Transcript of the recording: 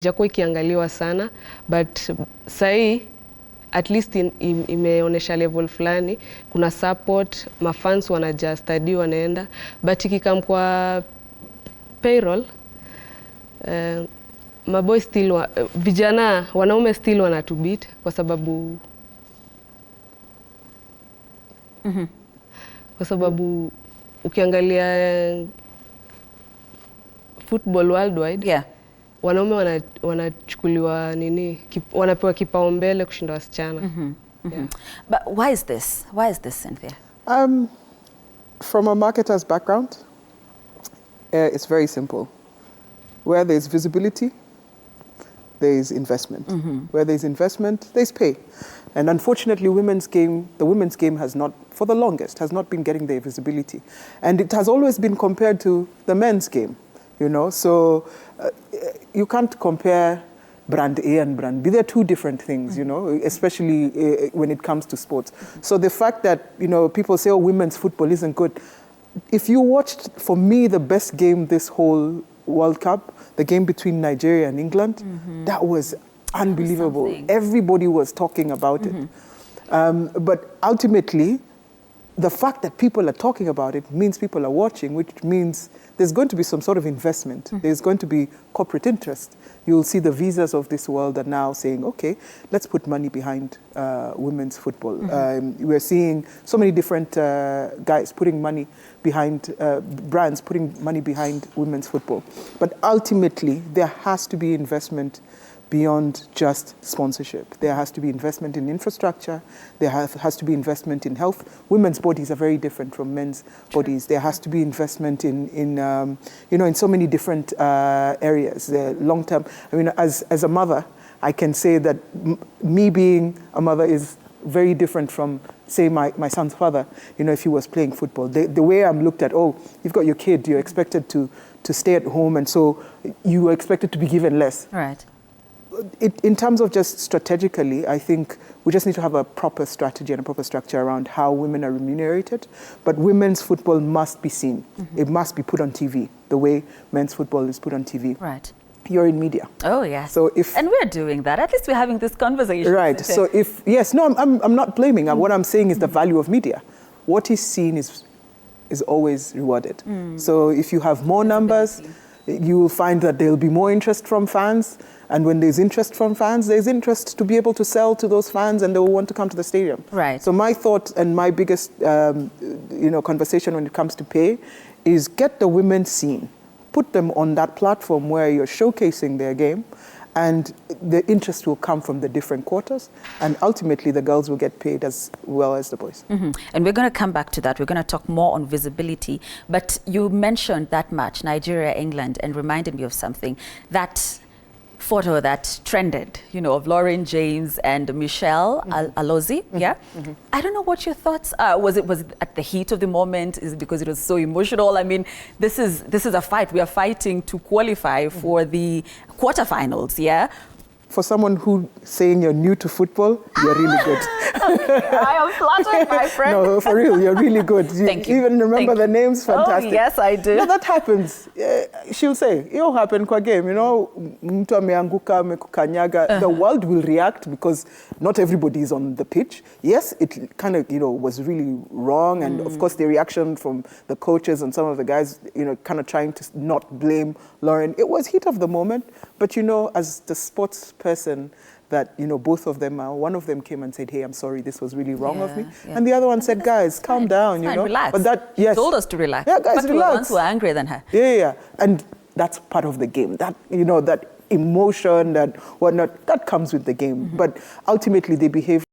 Jakuwa ikiangaliwa sana, but sahi at least imeonesha level fulani, kuna support, mafans wanaja study wanaenda, but ikikam kwa payroll, maboy still, vijana, wanaume still wanatubit kwa sababu kwa sababu ukiangalia football worldwide, yeah, wanaume wanachukuliwa nini, wanapewa kipaumbele kushinda wasichana. Yeah. But why is this? Why is this, Cynthia? From a marketer's background, it's very simple. Where there's visibility, there is investment. Where there's investment, there's pay. And unfortunately, the women's game has not, for the longest, has not been getting their visibility. And it has always been compared to the men's game, you know. So you can't compare brand A and brand B. They're two different things, you know, especially when it comes to sports. So the fact that, you know, people say, oh, women's football isn't good. If you watched, for me, the best game this whole World Cup, the game between Nigeria and England, that was unbelievable. Everybody was talking about it. But ultimately, the fact that people are talking about it means people are watching, which means there's going to be some sort of investment. There's going to be corporate interest. You'll see the Visas of this world are now saying, okay, let's put money behind women's football. We're seeing so many different guys putting money behind, brands putting money behind women's football. But ultimately, there has to be investment beyond just sponsorship. There has to be investment in infrastructure. There has to be investment in health. Women's bodies are very different from men's bodies. There has to be investment in you know, in so many different areas. Long term. I mean, as a mother, I can say that me being a mother is very different from, say, my son's father. You know, if he was playing football, the way I'm looked at, oh, you've got your kid, you're expected to stay at home, and so you are expected to be given less. Right. In terms of just strategically, I think we just need to have a proper strategy and a proper structure around how women are remunerated. But women's football must be seen. It must be put on TV, the way men's football is put on TV. Right. You're in media. Oh, yes. So if, and we're doing that. At least we're having this conversation. Right. So if, yes, no, I'm not blaming. What I'm saying is the value of media. What is seen is always rewarded. So if you have more numbers, you will find that there will be more interest from fans. And when there's interest from fans, there's interest to be able to sell to those fans, and they will want to come to the stadium. Right. So my thought and my biggest you know, conversation when it comes to pay is get the women seen. Put them on that platform where you're showcasing their game, and the interest will come from the different quarters, and ultimately the girls will get paid as well as the boys. And we're going to come back to that. We're going to talk more on visibility. But you mentioned that match, Nigeria-England, and reminded me of something. That photo that trended, you know, of Lauren James and Michelle Alozie, yeah? I don't know what your thoughts are. Was it at the heat of the moment? Is it because it was so emotional? I mean, this is a fight. We are fighting to qualify for the quarterfinals, yeah? For someone who saying you're new to football, you're really good. I am flattered, my friend. No, for real, you're really good. Thank you. Even remember the names, fantastic. Oh, yes, I do. Yeah, that happens. She'll say, it'll happen kwa game, you know, mtu ameanguka, amekukanyaga. The world will react because not everybody is on the pitch. Yes, it kind of, you know, was really wrong. And of course, the reaction from the coaches and some of the guys, you know, kind of trying to not blame Lauren. It was heat of the moment. But, you know, as the sports person that, you know, both of them are, one of them came and said, hey, I'm sorry, this was really wrong of me. Yeah. And the other one said, guys, calm down, you know. Relax. But that, yes. She told us to relax. Yeah, guys, but relax. we were ones who were angrier than her. Yeah. And that's part of the game. That, you know, that emotion, that whatnot, that comes with the game. But ultimately, they behave